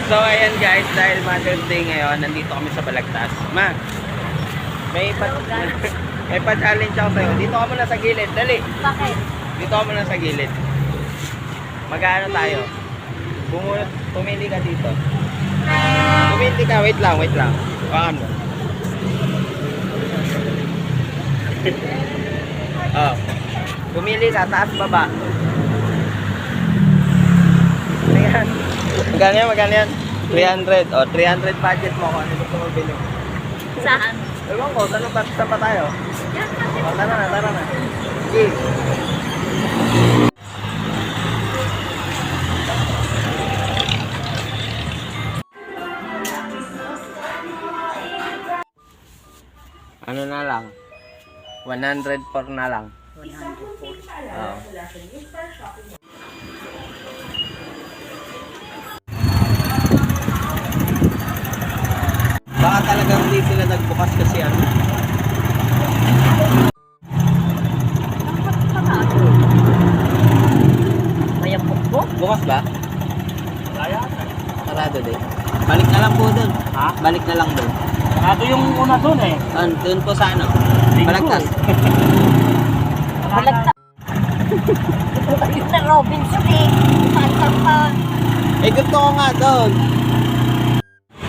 So ayan guys, dahil Mother's Day ngayon, nandito kami sa Balagtas. Ma, may may pa-challenge ako sa'yo. Dito ka muna sa gilid, dali. Bakit? Dito ka muna sa gilid. Mag-ano tayo? Pumili ka dito. Pumili ka, wait lang. Pakan mo. Oh. Pumili ka, taas baba. Ayan. Magkano yan? 300. O, 300 budget mo kung ano gusto mo bilhin. Saan? Ewan ko, saan pa tayo? Yan kasi. O, tara na. Sige. Ano na lang? 104 na lang. 104. Oo. Baka talagang hindi sila nagbukas kasi ano. May po? Bukas ba? Sarado din. Balik na lang po dun. Ha? Balik na lang dun. Sarado yung una dun eh. Dun po sa ano? Balagtas. Balagta. Ito kayo na Robinson eh. Saan pa? Eh gusto ko nga doon.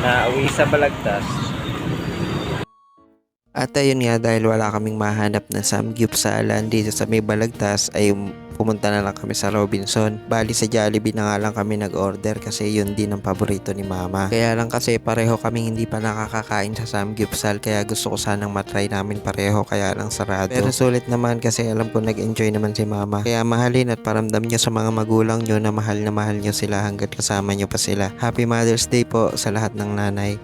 Nauwi sa Balagtas. At ayun nga, dahil wala kaming mahanap na samgyupsalan dito sa may Balagtas, ay pumunta na lang kami sa Robinson. Bali sa Jollibee na nga lang kami nag-order kasi yun din ang paborito ni Mama. Kaya lang kasi pareho kaming hindi pa nakakakain sa samgyupsal, kaya gusto ko sanang matry namin pareho, kaya lang sarado. Pero sulit naman kasi alam ko nag-enjoy naman si Mama. Kaya mahalin at paramdam nyo sa mga magulang nyo na mahal nyo sila hanggat kasama nyo pa sila. Happy Mother's Day po sa lahat ng nanay.